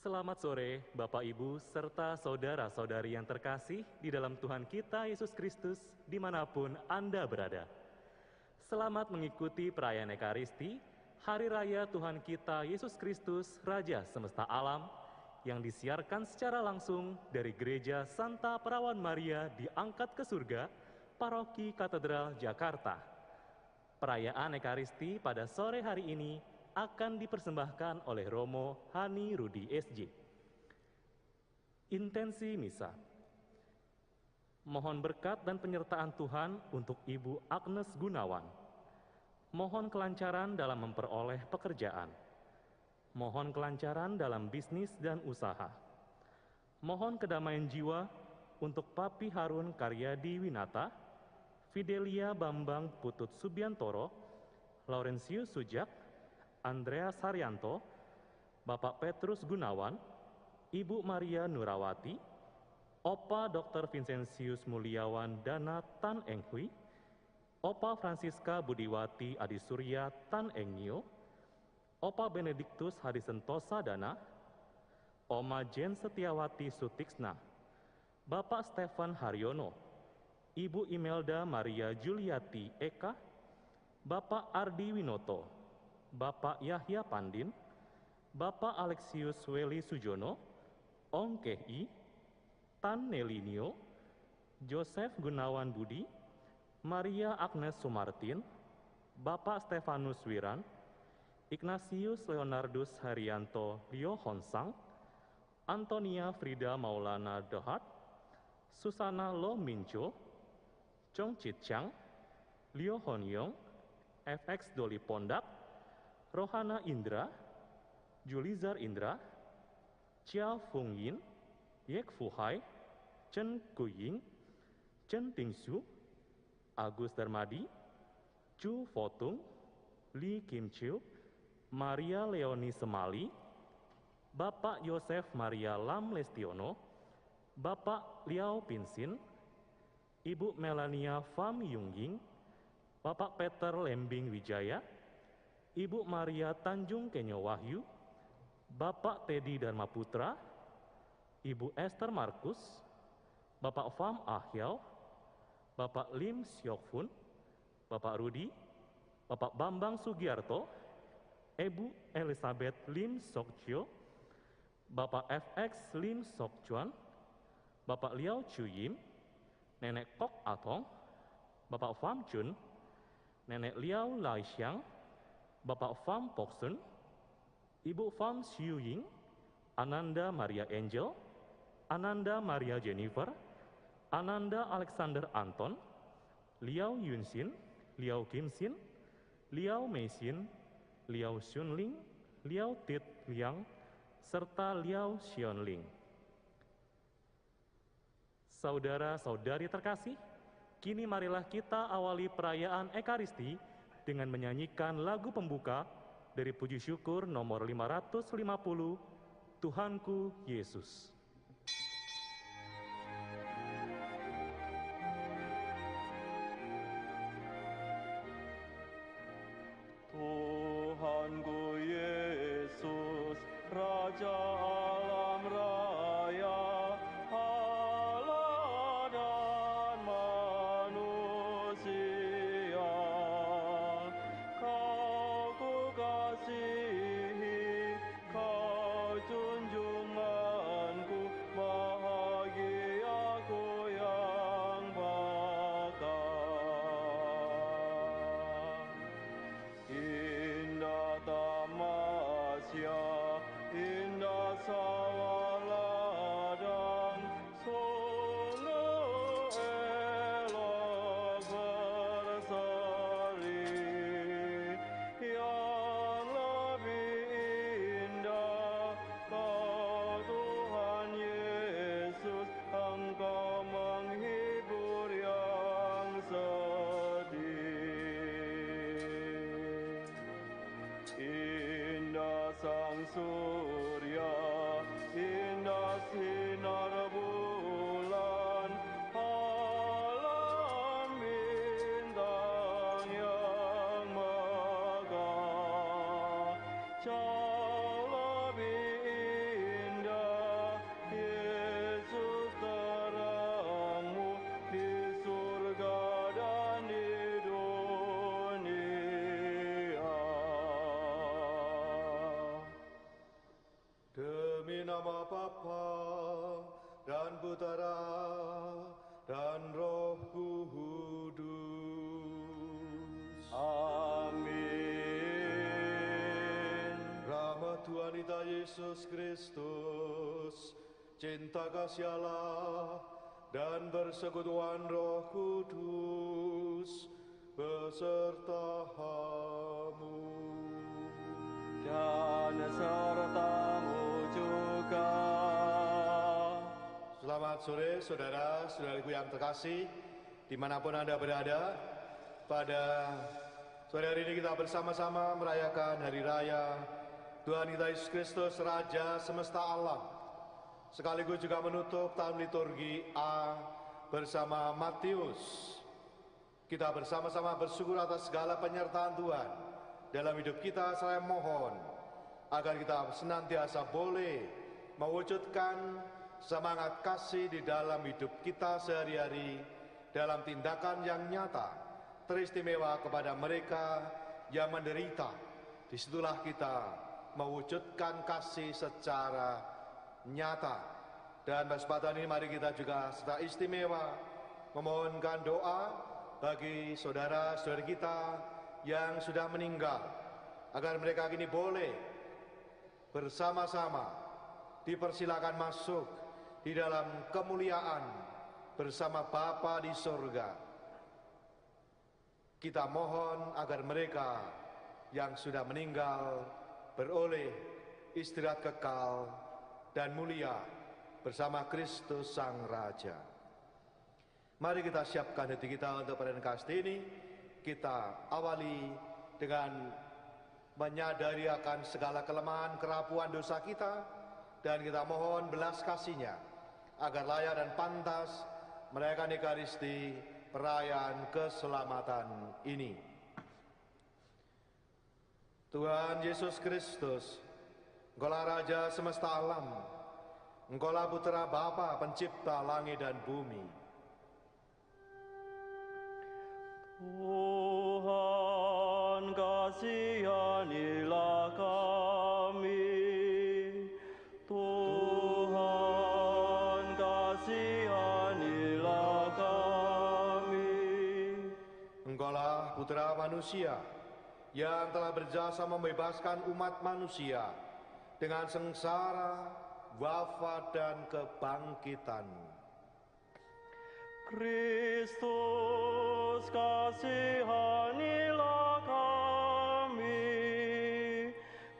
Selamat sore, Bapak Ibu, serta saudara-saudari yang terkasih di dalam Tuhan kita Yesus Kristus, dimanapun Anda berada. Selamat mengikuti perayaan Ekaristi, Hari Raya Tuhan kita Yesus Kristus, Raja Semesta Alam, yang disiarkan secara langsung dari Gereja Santa Perawan Maria diangkat ke surga, Paroki Katedral Jakarta. Perayaan Ekaristi pada sore hari ini akan dipersembahkan oleh Romo Hani Rudi SJ. Intensi Misa. Mohon berkat dan penyertaan Tuhan untuk Ibu Agnes Gunawan. Mohon kelancaran dalam memperoleh pekerjaan. Mohon kelancaran dalam bisnis dan usaha. Mohon kedamaian jiwa untuk Papi Harun Karyadi Winata, Fidelia Bambang Putut Subiantoro, Laurentius Sujak, Andreas Haryanto, Bapak Petrus Gunawan, Ibu Maria Nurawati, Opa Dr. Vincentius Mulyawan Dana Tan Eng Hui, Opa Francisca Budiwati Adisurya Tan Eng Nio, Opa Benediktus Hadisentosa Dana, Oma Jen Setiawati Sutiksna, Bapak Stefan Haryono, Ibu Imelda Maria Juliati Eka, Bapak Ardi Winoto, Bapak Yahya Pandin, Bapak Alexius Weli Sujono, Ong Kei, Tan Nelinio, Joseph Gunawan Budi, Maria Agnes Sumartin, Bapak Stefanus Wiran, Ignatius Leonardus Haryanto Lio Honsang, Antonia Frida Maulana Dohat, Susana Lo Mincho, Chong Chit Chang, Lio Honyong, FX Doli Pondak, Rohana Indra, Julizar Indra, Chia Fung Yin, Yek Fu Hai, Chen Kuying, Chen Tingsu, Agus Darmadi, Chu Fotung, Lee Kim Chiu, Maria Leoni Semali, Bapak Yosef Maria Lam Lestiono, Bapak Liao Pinsin, Ibu Melania Pham Yungying, Bapak Peter Lembing Wijaya, Ibu Maria Tanjung Kenyo Wahyu, Bapak Teddy Dharma Putra, Ibu Esther Markus, Bapak Pham Ahyao, Bapak Lim Siok Fun, Bapak Rudi, Bapak Bambang Sugiarto, Ibu Elizabeth Lim Sok Chio, Bapak FX Lim Sok Chuan, Bapak Liao Chuyim, Nenek Kok Atong, Bapak Pham Chun, Nenek Liao Lai Xiang, Bapak Pham Poksun, Ibu Pham Xiu Ying, Ananda Maria Angel, Ananda Maria Jennifer, Ananda Alexander Anton, Liao Yunsin, Liao Kimsin, Liao Meisin, Liao Xunling, Liao Tit Liang, serta Liao Xionling. Saudara-saudari terkasih, kini marilah kita awali perayaan Ekaristi dengan menyanyikan lagu pembuka dari Puji Syukur nomor 550, Tuhanku Yesus. Tuhanku Yesus, Raja alam raya, Allah dan manusia, Kau ku kasihi, Kau junjunganku, bahagiaku yang bakal. Indah tamasya, indah sawah ladang, sungguh elok berseri. Yang lebih indah, Kau Tuhan Yesus, Engkau menghibur yang sedih. Indah sang surya, indah sinar bulan, alam bintang yang megah, jauh lebih nama Bapa dan Putera dan Roh Kudus. Amin. Rahmat Tuhan kita Yesus Kristus, cinta kasih Allah, dan persekutuan Roh Kudus besertamu. Dan sertamu juga. Selamat sore saudara-saudariku yang terkasih, dimanapun Anda berada. Pada sore hari ini kita bersama-sama merayakan Hari Raya Tuhan kita Yesus Kristus, Raja semesta alam. Sekaligus juga menutup tahun liturgi A bersama Matius. Kita bersama-sama bersyukur atas segala penyertaan Tuhan dalam hidup kita. Saya mohon agar kita senantiasa boleh mewujudkan semangat kasih di dalam hidup kita sehari-hari, dalam tindakan yang nyata, teristimewa kepada mereka yang menderita. Disitulah kita mewujudkan kasih secara nyata. Dan kesempatan ini mari kita juga secara istimewa memohonkan doa bagi saudara-saudari kita yang sudah meninggal, agar mereka kini boleh bersama-sama dipersilakan masuk di dalam kemuliaan bersama Bapa di surga. Kita mohon agar mereka yang sudah meninggal beroleh istirahat kekal dan mulia bersama Kristus Sang Raja. Mari kita siapkan hati kita untuk perayaan kasih ini. Kita awali dengan menyadari akan segala kelemahan, kerapuhan dosa kita, dan kita mohon belas kasih-Nya agar layak dan pantas merayakan Ekaristi perayaan keselamatan ini. Tuhan Yesus Kristus, Engkaulah Raja semesta alam, Engkaulah Putera Bapa pencipta langit dan bumi. Tuhan, kasihanilah kami. Tuhan, kasihanilah kami. Engkaulah Putra Manusia yang telah berjasa membebaskan umat manusia dengan sengsara, wafat, dan kebangkitan. Kristus, kasihanilah kami.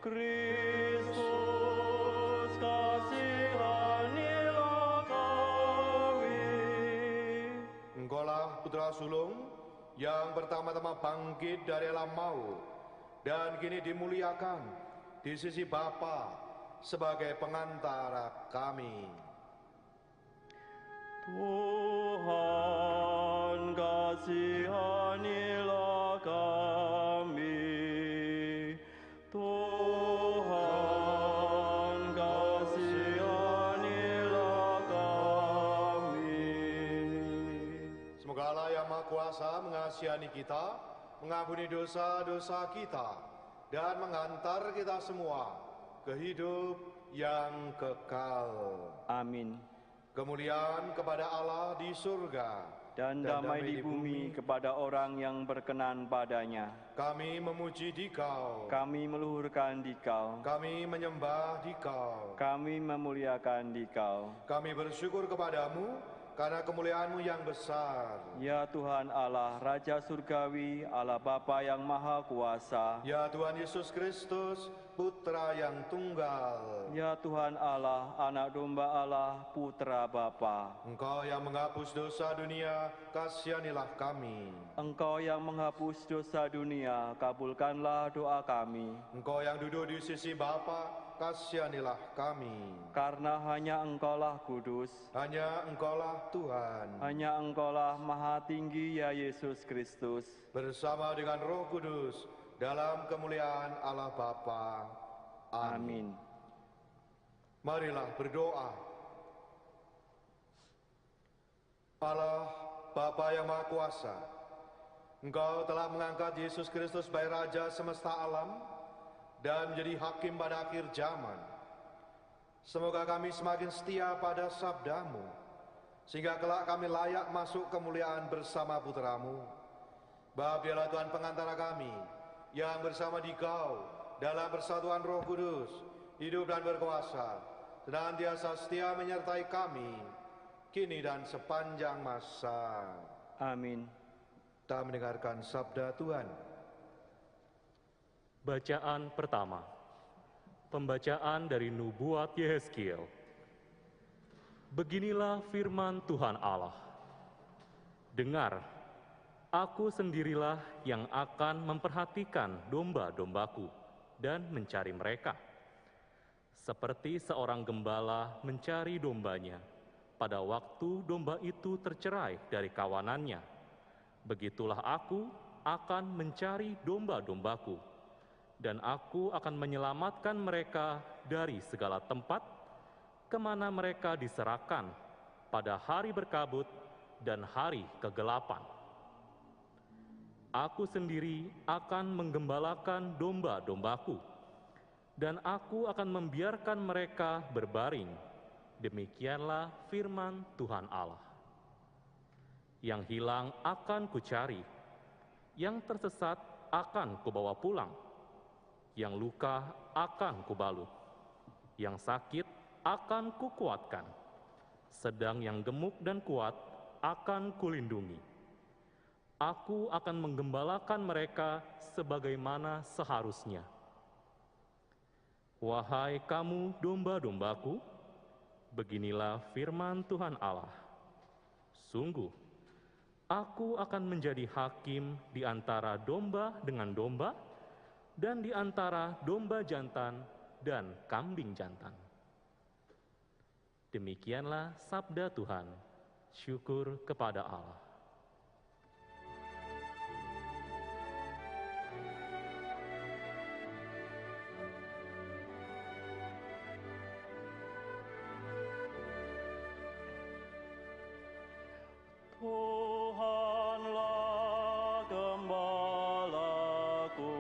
Kristus, kasihanilah kami. Engkaulah Putra Sulung yang pertama-tama bangkit dari alam maut dan kini dimuliakan di sisi Bapa sebagai pengantara kami. Tuhan, kasihanilah kami. Tuhan, kasihanilah kami. Semoga Allah yang Maha Kuasa mengasihani kita, mengampuni dosa-dosa kita, dan mengantar kita semua ke hidup yang kekal. Amin. Kemuliaan kepada Allah di surga Dan damai di bumi kepada orang yang berkenan padanya. Kami memuji Dikau, Kami meluhurkan Dikau, kami menyembah Dikau, kami memuliakan Dikau. kami bersyukur kepadamu karena kemuliaan-Mu yang besar. Ya Tuhan Allah, Raja Surgawi, Allah Bapa yang Maha Kuasa. Ya Tuhan Yesus Kristus, Putra yang tunggal. Ya Tuhan Allah, Anak Domba Allah, Putra Bapa. Engkau yang menghapus dosa dunia, kasihanilah kami. Engkau yang menghapus dosa dunia, kabulkanlah doa kami. Engkau yang duduk di sisi Bapa, kasihanilah kami. Karena hanya Engkaulah kudus, Hanya Engkaulah Tuhan, hanya Engkaulah Maha Tinggi ya Yesus Kristus. bersama dengan Roh Kudus, dalam kemuliaan Allah Bapa. Amin. Marilah berdoa. Allah Bapa yang Maha Kuasa, Engkau telah mengangkat Yesus Kristus sebagai Raja semesta alam dan menjadi hakim pada akhir zaman. Semoga kami semakin setia pada sabda-Mu, sehingga kelak kami layak masuk kemuliaan bersama putra-Mu. Bapa, dialah Tuhan pengantara kami, yang bersama Dikau dalam persatuan Roh Kudus, hidup dan berkuasa, senantiasa setia menyertai kami, kini dan sepanjang masa. Amin. Kita mendengarkan sabda Tuhan. Bacaan pertama. Pembacaan dari Nubuat Yehezkiel. Beginilah firman Tuhan Allah. Dengar, aku sendirilah yang akan memperhatikan domba-dombaku dan mencari mereka. Seperti seorang gembala mencari dombanya pada waktu domba itu tercerai dari kawanannya, begitulah aku akan mencari domba-dombaku, dan aku akan menyelamatkan mereka dari segala tempat kemana mereka diserahkan pada hari berkabut dan hari kegelapan. Aku sendiri akan menggembalakan domba-dombaku, dan aku akan membiarkan mereka berbaring. Demikianlah firman Tuhan Allah. Yang hilang akan kucari, yang tersesat akan kubawa pulang, yang luka akan kubalut, yang sakit akan kukuatkan, sedang yang gemuk dan kuat akan kulindungi. Aku akan menggembalakan mereka sebagaimana seharusnya. Wahai kamu domba-dombaku, beginilah firman Tuhan Allah. Sungguh, aku akan menjadi hakim di antara domba dengan domba, dan di antara domba jantan dan kambing jantan. Demikianlah sabda Tuhan. Syukur kepada Allah. Tuhanlah gembalaku,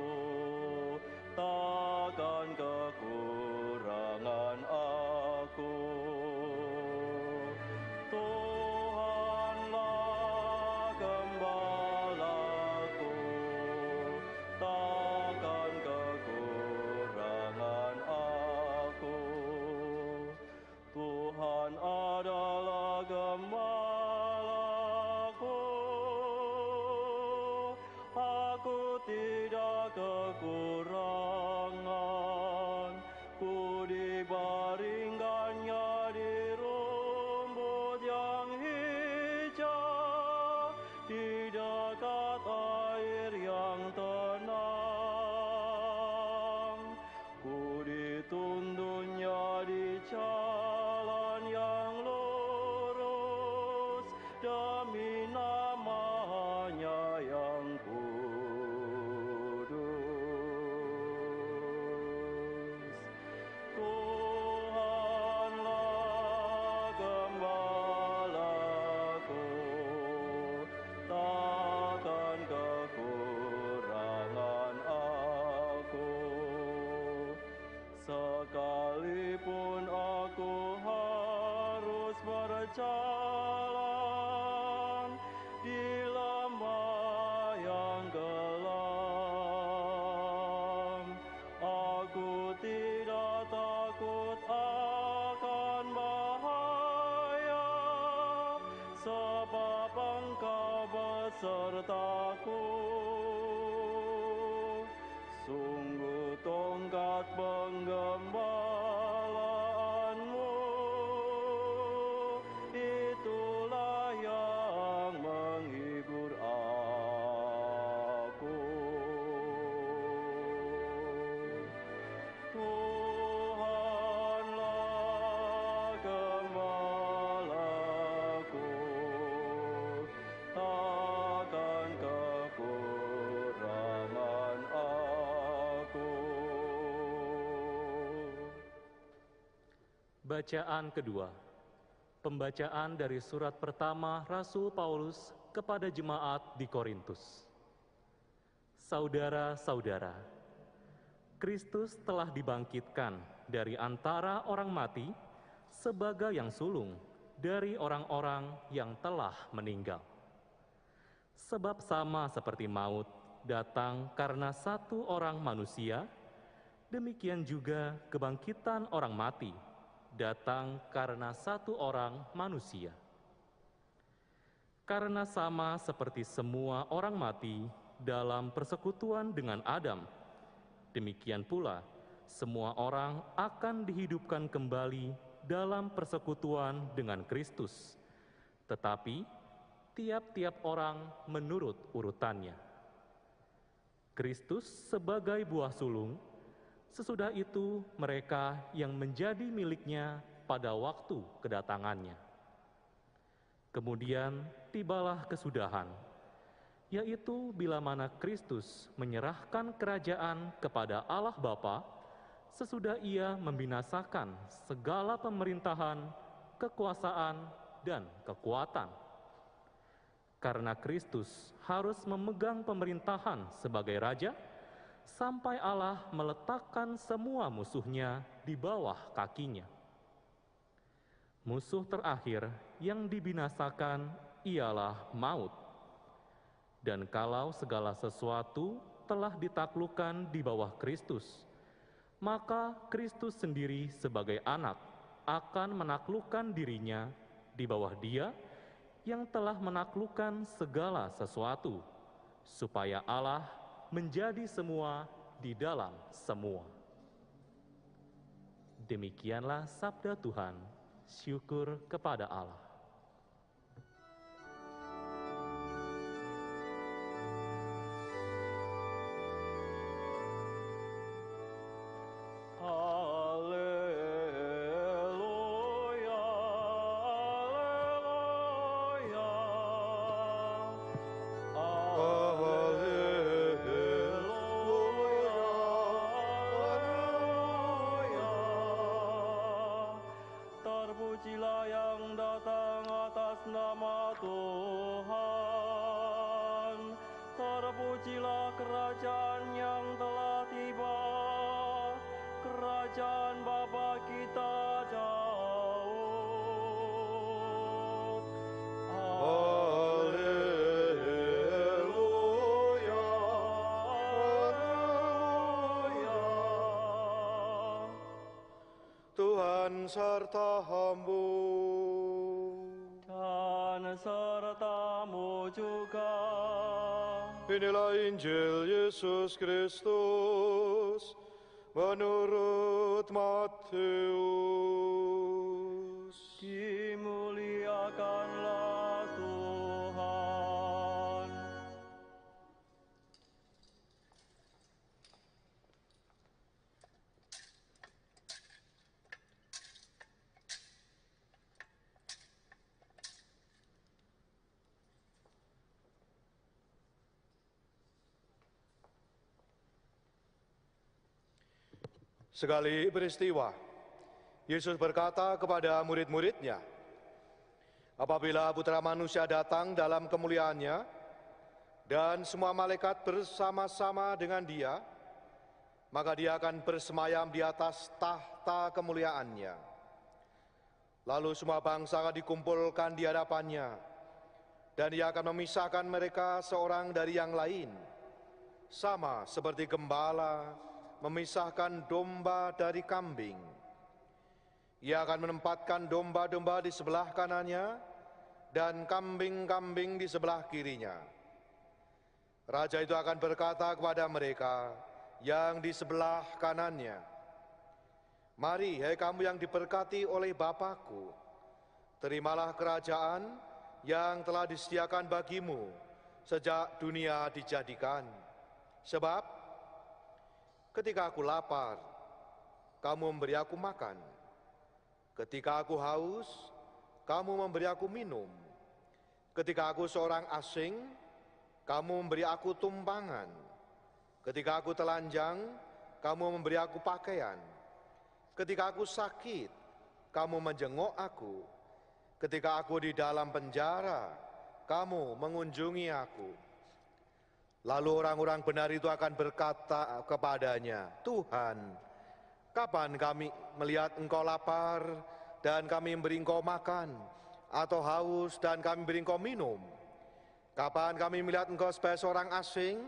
takkan kekurangan aku. Tuhanlah gembalaku, takkan kekurangan aku. Tuhan adalah gembalaku, aku tidak kekurangan. Ku dibaringkannya di rumput yang hijau, di dekat air yang tenang. Ku dituntunnya di jalan yang lurus, demi nama-Nya yang kudus. Tuhanlah gembalaku, takkan kekurangan aku. Sekalipun aku harus berjalan di lembah yang gelap, aku tidak takut akan bahaya, sebab Engkau besertaku. Sungguh tongkat penggembalaanmu, itulah yang menghibur aku. Tuhanlah gembalaku, takkan kekurangan aku. Bacaan kedua. Pembacaan dari surat pertama Rasul Paulus kepada jemaat di Korintus. Saudara-saudara, Kristus telah dibangkitkan dari antara orang mati sebagai yang sulung dari orang-orang yang telah meninggal. Sebab sama seperti maut datang karena satu orang manusia, demikian juga kebangkitan orang mati datang karena satu orang manusia. Karena sama seperti semua orang mati dalam persekutuan dengan Adam, demikian pula semua orang akan dihidupkan kembali dalam persekutuan dengan Kristus, tetapi tiap-tiap orang menurut urutannya. Kristus sebagai buah sulung, sesudah itu mereka yang menjadi miliknya pada waktu kedatangannya. Kemudian tibalah kesudahan, yaitu bila mana Kristus menyerahkan kerajaan kepada Allah Bapa, sesudah Ia membinasakan segala pemerintahan, kekuasaan, dan kekuatan. Karena Kristus harus memegang pemerintahan sebagai Raja, sampai Allah meletakkan semua musuhnya di bawah kakinya. Musuh terakhir yang dibinasakan ialah maut. Dan kalau segala sesuatu telah ditaklukkan di bawah Kristus, maka Kristus sendiri sebagai anak akan menaklukkan dirinya di bawah Dia yang telah menaklukkan segala sesuatu, supaya Allah menjadi semua di dalam semua. Demikianlah sabda Tuhan, syukur kepada Allah. Terpujilah yang datang atas nama Tuhan. Terpujilah kerajaan yang telah tiba, kerajaan Bapa kita Daud. Haleluya, haleluya. Tuhan serta-Mu. Dan serta-Mu juga. Inilah Injil Yesus Kristus menurut Matius. Dimuliakanlah Tuhan. Sekali peristiwa, Yesus berkata kepada murid-muridnya, apabila Putra Manusia datang dalam kemuliaannya, dan semua malaikat bersama-sama dengan Dia, maka Dia akan bersemayam di atas tahta kemuliaannya. Lalu semua bangsa akan dikumpulkan di hadapannya, dan Ia akan memisahkan mereka seorang dari yang lain, sama seperti gembala memisahkan domba dari kambing. Ia akan menempatkan domba-domba di sebelah kanannya dan kambing-kambing di sebelah kirinya. Raja itu akan berkata kepada mereka yang di sebelah kanannya, "Mari, hai kamu yang diberkati oleh Bapa-Ku, terimalah kerajaan yang telah disediakan bagimu sejak dunia dijadikan. Sebab ketika aku lapar, kamu memberi aku makan. Ketika aku haus, kamu memberi aku minum. Ketika aku seorang asing, kamu memberi aku tumpangan. Ketika aku telanjang, kamu memberi aku pakaian. Ketika aku sakit, kamu menjenguk aku. Ketika aku di dalam penjara, kamu mengunjungi aku." Lalu orang-orang benar itu akan berkata kepadanya, Tuhan, kapan kami melihat Engkau lapar dan kami memberi Engkau makan, atau haus dan kami memberi Engkau minum? Kapan kami melihat Engkau sebagai seorang asing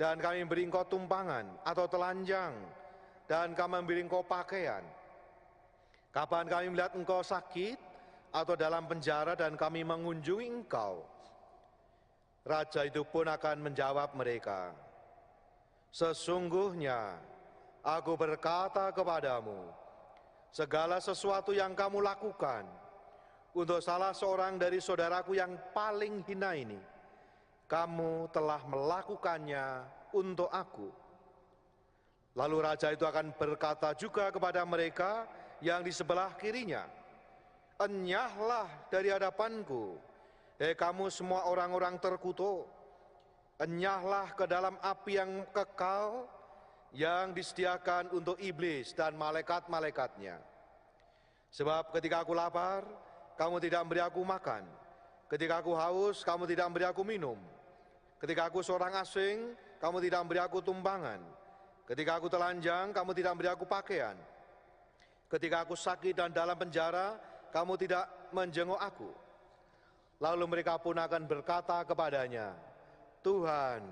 dan kami memberi Engkau tumpangan, atau telanjang dan kami memberi Engkau pakaian? Kapan kami melihat Engkau sakit atau dalam penjara dan kami mengunjungi Engkau? Raja itu pun akan menjawab mereka, sesungguhnya aku berkata kepadamu, segala sesuatu yang kamu lakukan untuk salah seorang dari saudaraku yang paling hina ini, kamu telah melakukannya untuk aku. Lalu raja itu akan berkata juga kepada mereka yang di sebelah kirinya, enyahlah dari hadapanku, kamu semua orang-orang terkutuk, enyahlah ke dalam api yang kekal yang disediakan untuk iblis dan malaikat-malaikatnya. Sebab ketika aku lapar, kamu tidak memberi aku makan. Ketika aku haus, kamu tidak memberi aku minum. Ketika aku seorang asing, kamu tidak memberi aku tumpangan. Ketika aku telanjang, kamu tidak memberi aku pakaian. Ketika aku sakit dan dalam penjara, kamu tidak menjenguk aku. Lalu mereka pun akan berkata kepadanya, Tuhan,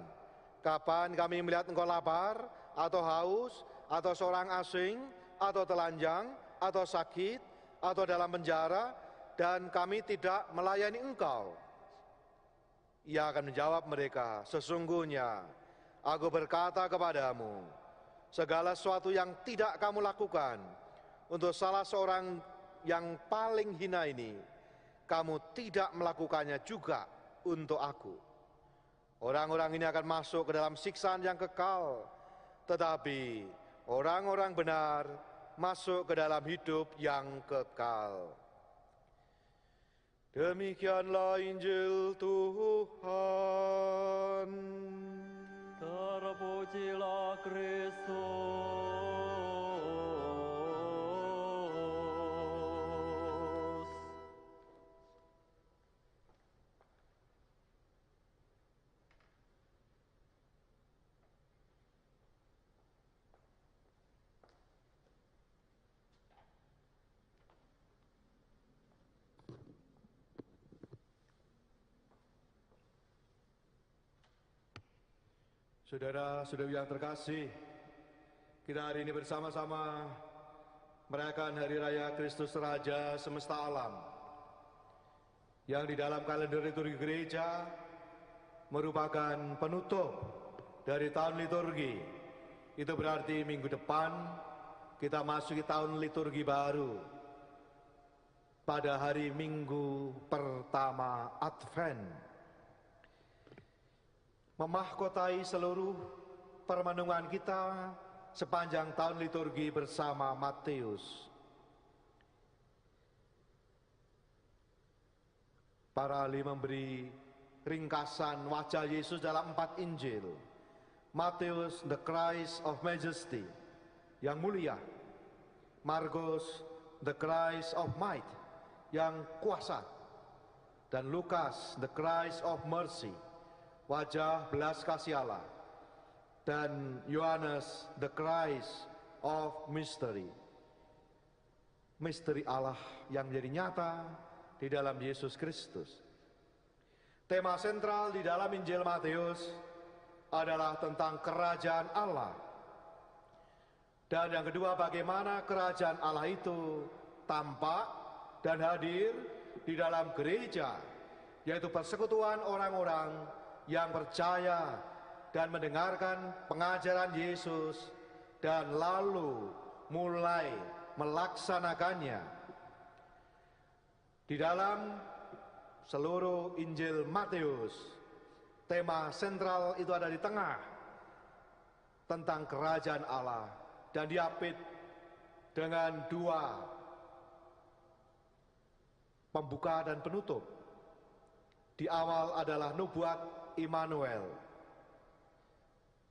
kapan kami melihat Engkau lapar, atau haus, atau seorang asing, atau telanjang, atau sakit, atau dalam penjara, dan kami tidak melayani Engkau? Ia akan menjawab mereka, sesungguhnya aku berkata kepadamu, segala sesuatu yang tidak kamu lakukan untuk salah seorang yang paling hina ini, kamu tidak melakukannya juga untuk aku. Orang-orang ini akan masuk ke dalam siksaan yang kekal, tetapi orang-orang benar masuk ke dalam hidup yang kekal. Demikianlah Injil Tuhan. Terpujilah Kristus. Saudara-saudari yang terkasih, kita hari ini bersama-sama merayakan Hari Raya Kristus Raja semesta alam, yang di dalam kalender liturgi gereja merupakan penutup dari tahun liturgi. Itu berarti minggu depan kita masuki tahun liturgi baru pada hari Minggu pertama Advent, memahkotai seluruh permenungan kita sepanjang tahun liturgi bersama Matius. Para ahli memberi ringkasan wajah Yesus dalam 4 Injil. Matius, the Christ of Majesty, yang mulia. Markus, the Christ of Might, yang kuasa. Dan Lukas, the Christ of Mercy, wajah belas kasih Allah. Dan Yohanes, the Christ of Mystery, misteri Allah yang menjadi nyata di dalam Yesus Kristus. Tema sentral di dalam Injil Matius adalah tentang kerajaan Allah. Dan yang kedua, bagaimana kerajaan Allah itu tampak dan hadir di dalam gereja, yaitu persekutuan orang-orang yang percaya dan mendengarkan pengajaran Yesus dan lalu mulai melaksanakannya. Di dalam seluruh Injil Matius, tema sentral itu ada di tengah, tentang kerajaan Allah, dan diapit dengan 2 pembuka dan penutup. Di awal adalah nubuat Immanuel.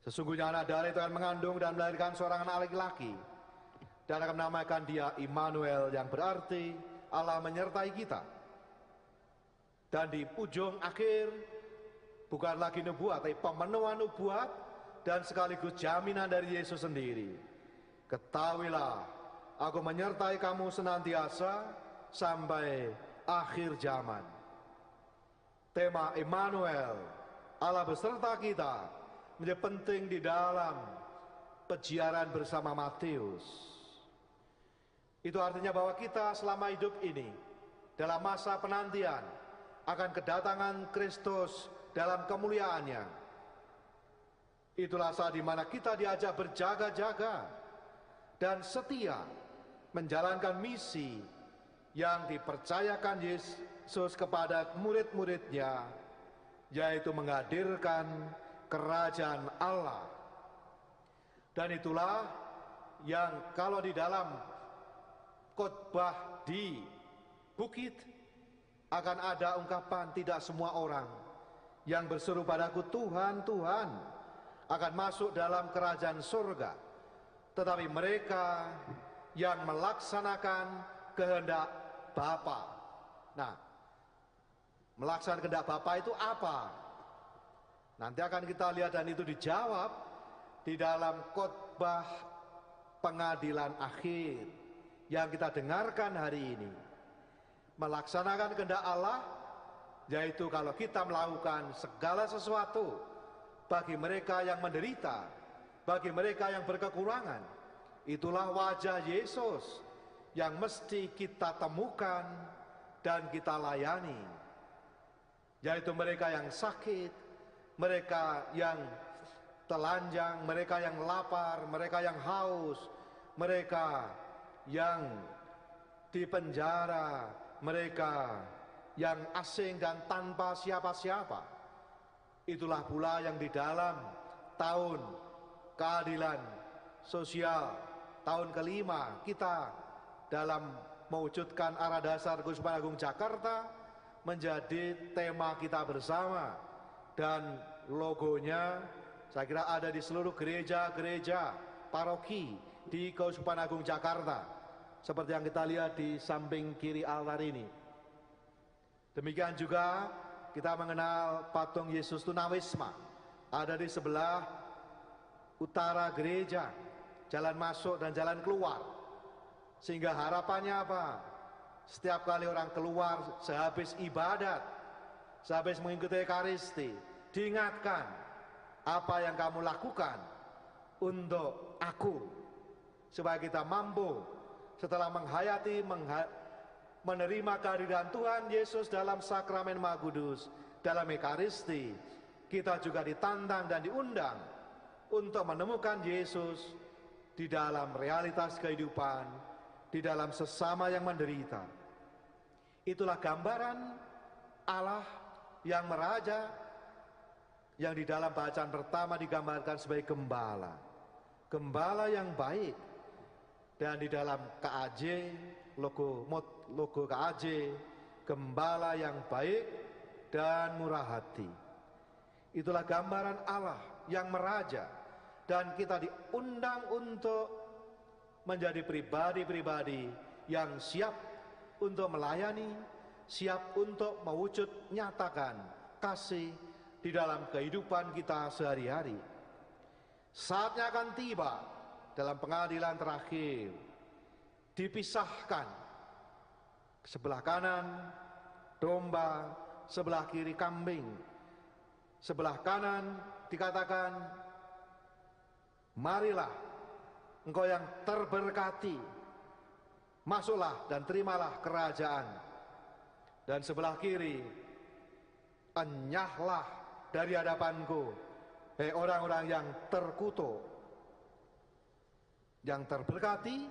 Sesungguhnya anak darah itu akan mengandung dan melahirkan seorang anak laki-laki, dan akan menamakan dia Immanuel, yang berarti Allah menyertai kita. Dan di ujung akhir bukan lagi nubuat, tapi pemenuhan nubuat dan sekaligus jaminan dari Yesus sendiri. Ketahuilah, aku menyertai kamu senantiasa sampai akhir zaman. Tema Immanuel, Allah beserta kita, menjadi penting di dalam peziarah bersama Matius. Itu artinya bahwa kita selama hidup ini, dalam masa penantian akan kedatangan Kristus dalam kemuliaannya. Itulah saat di mana kita diajak berjaga-jaga dan setia menjalankan misi yang dipercayakan Yesus kepada murid-muridnya, yaitu menghadirkan kerajaan Allah. Dan itulah yang kalau di dalam khotbah di bukit akan ada ungkapan, tidak semua orang yang berseru padaku Tuhan, Tuhan akan masuk dalam kerajaan surga, tetapi mereka yang melaksanakan kehendak Bapa. Nah, melaksanakan kehendak Bapa itu apa? Nanti akan kita lihat dan itu dijawab di dalam khotbah pengadilan akhir yang kita dengarkan hari ini. Melaksanakan kehendak Allah, yaitu kalau kita melakukan segala sesuatu bagi mereka yang menderita, bagi mereka yang berkekurangan. Itulah wajah Yesus yang mesti kita temukan dan kita layani, yaitu mereka yang sakit, mereka yang telanjang, mereka yang lapar, mereka yang haus, mereka yang di penjara, mereka yang asing dan tanpa siapa-siapa. Itulah pula yang di dalam tahun keadilan sosial, tahun kelima kita dalam mewujudkan arah dasar Keuskupan Agung Jakarta menjadi tema kita bersama. Dan logonya saya kira ada di seluruh gereja-gereja paroki di Keuskupan Agung Jakarta, seperti yang kita lihat di samping kiri altar ini. Demikian juga kita mengenal patung Yesus Tunawisma, ada di sebelah utara gereja, jalan masuk dan jalan keluar. Sehingga harapannya apa? Setiap kali orang keluar sehabis ibadat, sehabis mengikuti Ekaristi, diingatkan apa yang kamu lakukan untuk aku, supaya kita mampu setelah menghayati menerima kehadiran Tuhan Yesus dalam sakramen Maha Kudus, dalam Ekaristi, kita juga ditantang dan diundang untuk menemukan Yesus di dalam realitas kehidupan, di dalam sesama yang menderita. Itulah gambaran Allah yang meraja, yang di dalam bacaan pertama digambarkan sebagai gembala, gembala yang baik. Dan di dalam KAJ, logo KAJ, gembala yang baik dan murah hati. Itulah gambaran Allah yang meraja, dan kita diundang untuk menjadi pribadi-pribadi yang siap untuk melayani, siap untuk mewujud nyatakan kasih di dalam kehidupan kita sehari-hari. Saatnya akan tiba dalam pengadilan terakhir, dipisahkan sebelah kanan domba, sebelah kiri kambing. Sebelah kanan dikatakan, marilah engkau yang terberkati, masuklah dan terimalah kerajaan. Dan sebelah kiri, enyahlah dari hadapanku, hei orang-orang yang terkutuk. Yang terberkati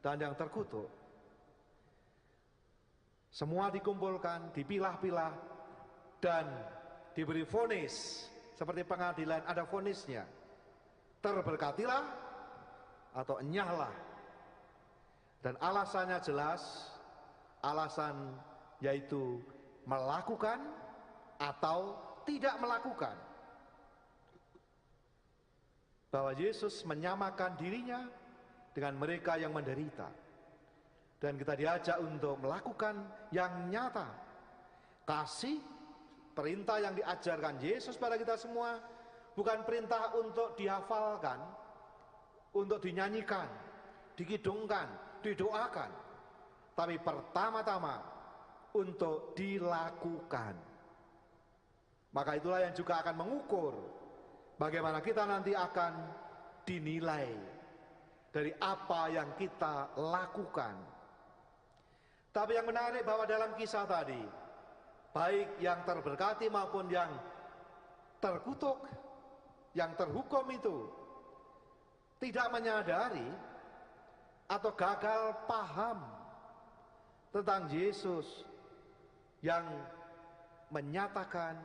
dan yang terkutuk. Semua dikumpulkan, dipilah-pilah, dan diberi vonis. Seperti pengadilan ada vonisnya. Terberkatilah atau enyahlah. Dan alasannya jelas, alasan yaitu melakukan atau tidak melakukan. Bahwa Yesus menyamakan dirinya dengan mereka yang menderita. Dan kita diajak untuk melakukan yang nyata. Kasih perintah yang diajarkan Yesus pada kita semua bukan perintah untuk dihafalkan, untuk dinyanyikan, dikidungkan, didoakan, tapi pertama-tama untuk dilakukan. Maka itulah yang juga akan mengukur bagaimana kita nanti akan dinilai dari apa yang kita lakukan. Tapi yang menarik bahwa dalam kisah tadi, baik yang terberkati maupun yang terkutuk, yang terhukum itu tidak menyadari atau gagal paham tentang Yesus yang menyatakan,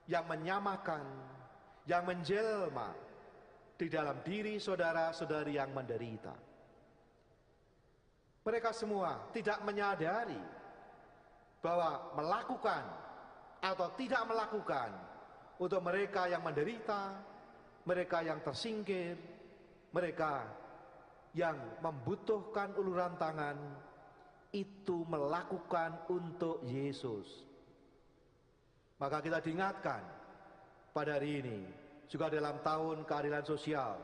yang menyamakan, yang menjelma di dalam diri saudara-saudari yang menderita. Mereka semua tidak menyadari bahwa melakukan atau tidak melakukan untuk mereka yang menderita, mereka yang tersingkir, mereka yang membutuhkan uluran tangan, itu melakukan untuk Yesus. Maka kita diingatkan pada hari ini, juga dalam tahun keadilan sosial,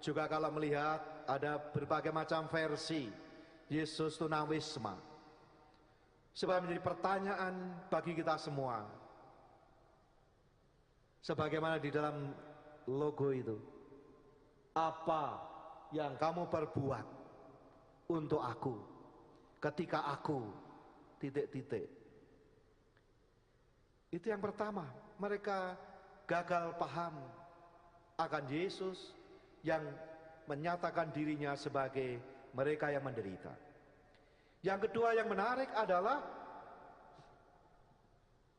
juga kalau melihat ada berbagai macam versi Yesus tunawisma, supaya menjadi pertanyaan bagi kita semua, sebagaimana di dalam logo itu, apa yang kamu perbuat untuk aku ketika aku titik-titik. Itu yang pertama, mereka gagal paham akan Yesus yang menyatakan dirinya sebagai mereka yang menderita. Yang kedua yang menarik adalah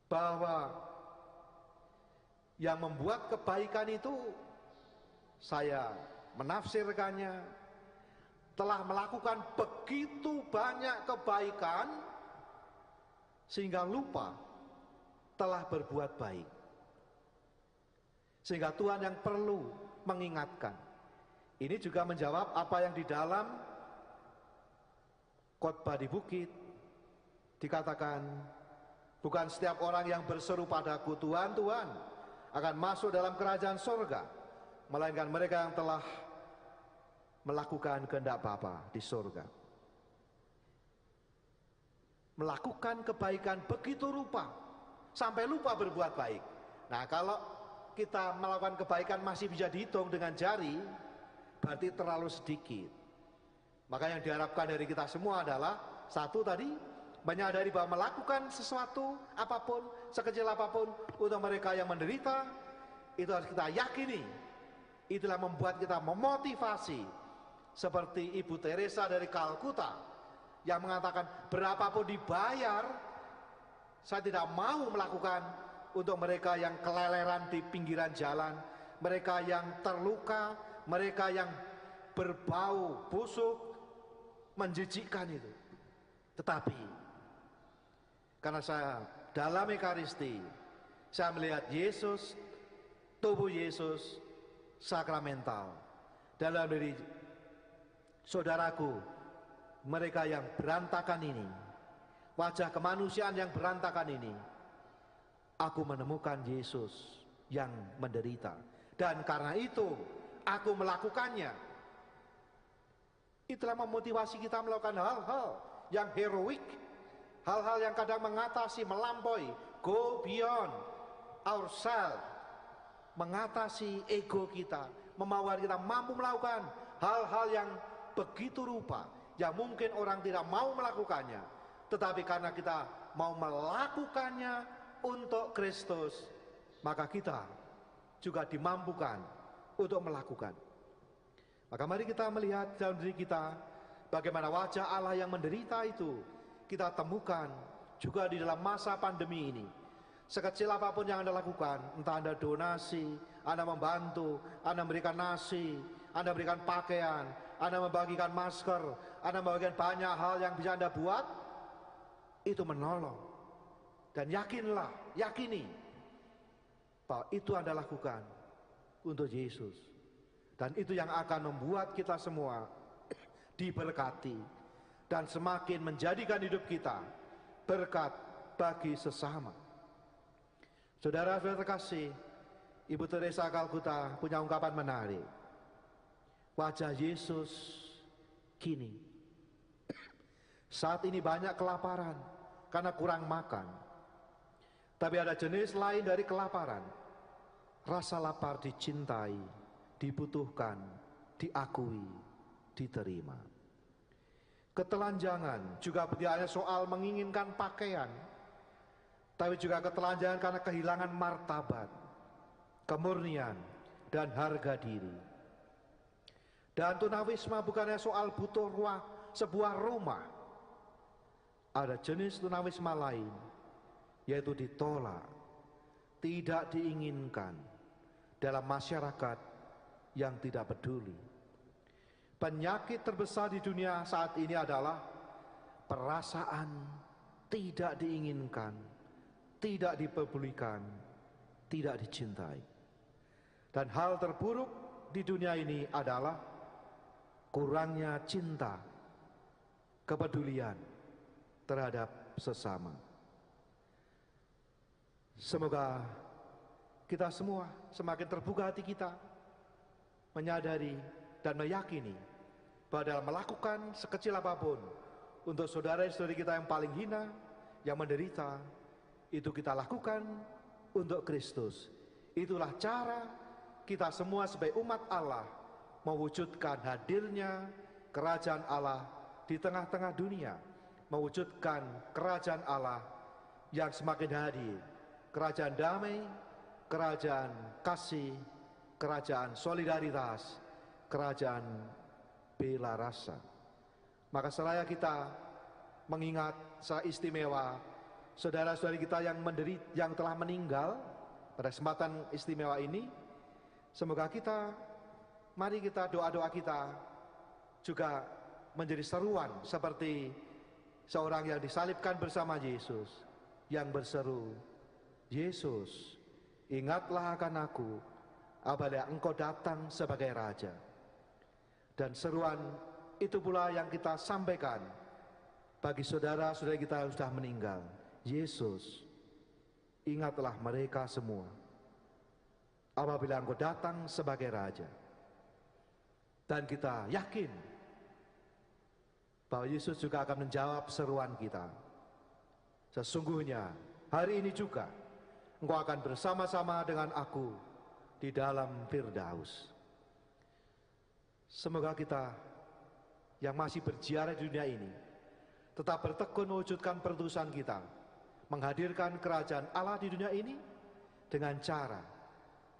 bahwa yang membuat kebaikan itu, saya menafsirkannya, telah melakukan begitu banyak kebaikan sehingga lupa telah berbuat baik. Sehingga Tuhan yang perlu mengingatkan. Ini juga menjawab apa yang di dalam khotbah di bukit dikatakan, bukan setiap orang yang berseru padaku Tuhan, Tuhan akan masuk dalam kerajaan surga, melainkan mereka yang telah melakukan kehendak Bapa di surga. Melakukan kebaikan begitu rupa sampai lupa berbuat baik. Nah, kalau kita melakukan kebaikan masih bisa dihitung dengan jari, berarti terlalu sedikit. Maka yang diharapkan dari kita semua adalah satu tadi, menyadari bahwa melakukan sesuatu apapun, sekecil apapun untuk mereka yang menderita, itu harus kita yakini. Itulah membuat kita memotivasi, seperti Ibu Teresa dari Kalkuta yang mengatakan, berapapun dibayar, saya tidak mau melakukan untuk mereka yang keleleran di pinggiran jalan, mereka yang terluka, mereka yang berbau busuk, menjijikkan itu. Tetapi karena saya dalam Ekaristi, saya melihat Yesus, tubuh Yesus sakramental dalam diri saudaraku, mereka yang berantakan ini, wajah kemanusiaan yang berantakan ini, aku menemukan Yesus yang menderita, dan karena itu aku melakukannya. Itulah memotivasi kita melakukan hal-hal yang heroik, hal-hal yang kadang mengatasi, melampaui, go beyond ourselves, mengatasi ego kita, membuat kita mampu melakukan hal-hal yang begitu rupa, yang mungkin orang tidak mau melakukannya, tetapi karena kita mau melakukannya untuk Kristus, maka kita juga dimampukan untuk melakukan. Maka mari kita melihat dalam diri kita bagaimana wajah Allah yang menderita itu kita temukan juga di dalam masa pandemi ini. Sekecil apapun yang Anda lakukan, entah Anda donasi, Anda membantu, Anda memberikan nasi, Anda memberikan pakaian, Anda membagikan masker, Anda membagikan banyak hal yang bisa Anda buat, itu menolong. Dan yakini bahwa itu Anda lakukan untuk Yesus. Dan itu yang akan membuat kita semua diberkati dan semakin menjadikan hidup kita berkat bagi sesama. Saudara-saudara terkasih, Ibu Teresa Kalkuta punya ungkapan menarik. Wajah Yesus kini. Saat ini banyak kelaparan karena kurang makan. Tapi ada jenis lain dari kelaparan. Rasa lapar dicintai, dibutuhkan, diakui, diterima. Ketelanjangan juga tidak hanya soal menginginkan pakaian, tapi juga ketelanjangan karena kehilangan martabat, kemurnian, dan harga diri. Dan tunawisma bukannya soal butuh sebuah rumah. Ada jenis tunawisma lain, yaitu ditolak, tidak diinginkan dalam masyarakat yang tidak peduli. Penyakit terbesar di dunia saat ini adalah perasaan tidak diinginkan, tidak dipedulikan, tidak dicintai. Dan hal terburuk di dunia ini adalah kurangnya cinta, kepedulian terhadap sesama. Semoga kita semua semakin terbuka hati kita, menyadari dan meyakini bahwa dalam melakukan sekecil apapun untuk saudara-saudari kita yang paling hina, yang menderita, itu kita lakukan untuk Kristus. Itulah cara kita semua sebagai umat Allah mewujudkan hadirnya kerajaan Allah di tengah-tengah dunia, mewujudkan kerajaan Allah yang semakin hadir, kerajaan damai, kerajaan kasih, kerajaan solidaritas, kerajaan bela rasa. Maka seraya kita mengingat secara istimewa saudara-saudari kita yang menderita, yang telah meninggal pada kesempatan istimewa ini, semoga mari kita doa-doa kita juga menjadi seruan seperti seorang yang disalibkan bersama Yesus, yang berseru, Yesus, ingatlah akan aku apabila engkau datang sebagai Raja. Dan seruan itu pula yang kita sampaikan bagi saudara-saudari kita yang sudah meninggal. Yesus, ingatlah mereka semua apabila engkau datang sebagai Raja. Dan kita yakin bahwa Yesus juga akan menjawab seruan kita. Sesungguhnya hari ini juga engkau akan bersama-sama dengan aku di dalam Firdaus. Semoga kita yang masih berziarah di dunia ini tetap bertekun mewujudkan perutusan kita, menghadirkan kerajaan Allah di dunia ini dengan cara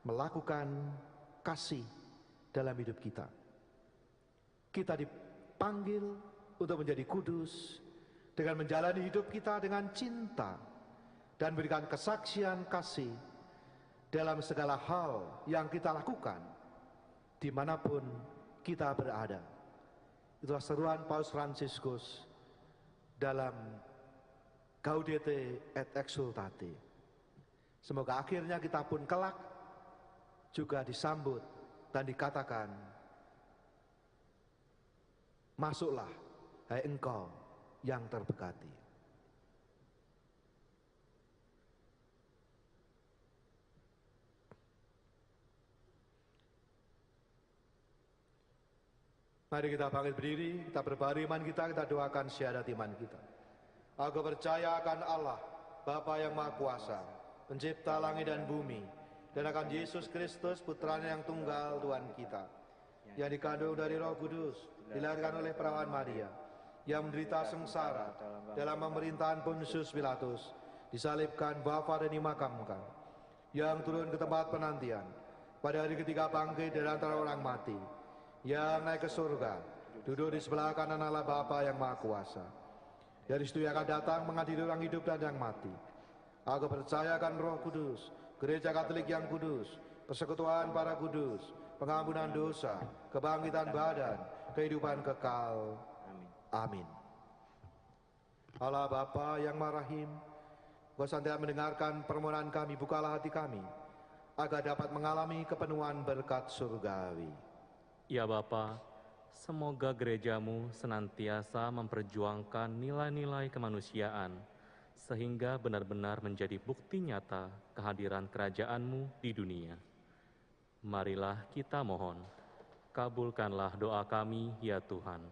melakukan kasih dalam hidup kita. Kita dipanggil untuk menjadi kudus dengan menjalani hidup kita dengan cinta dan berikan kesaksian kasih dalam segala hal yang kita lakukan dimanapun kita berada. Itulah seruan Paus Fransiskus dalam Gaudete et Exsultate. Semoga akhirnya kita pun kelak juga disambut dan dikatakan, masuklah hai engkau yang terberkati. Mari kita bangkit berdiri, kita berbaring iman kita doakan syahadat iman kita. Aku percaya akan Allah, Bapa yang Maha Kuasa, pencipta langit dan bumi, dan akan Yesus Kristus, putranya yang tunggal Tuhan kita, yang dikandung dari Roh Kudus, dilahirkan oleh perawan Maria, yang menderita sengsara dalam pemerintahan Pontius Pilatus, disalibkan, wafat dan dimakamkan, yang turun ke tempat penantian, pada hari ketiga bangkit dari antara orang mati, yang naik ke surga, duduk di sebelah kanan Allah Bapa yang Maha Kuasa. Dari situ yang akan datang mengadili orang hidup dan yang mati. Aku percaya akan Roh Kudus, Gereja Katolik yang kudus, persekutuan para kudus, pengampunan dosa, kebangkitan badan, kehidupan kekal. Amin. Allah Bapa yang Maha Rahim, Kau senantiasa mendengarkan permohonan kami, bukalah hati kami, agar dapat mengalami kepenuhan berkat surgawi. Ya Bapa, semoga gerejamu senantiasa memperjuangkan nilai-nilai kemanusiaan, sehingga benar-benar menjadi bukti nyata kehadiran kerajaan-Mu di dunia. Marilah kita mohon, kabulkanlah doa kami ya Tuhan.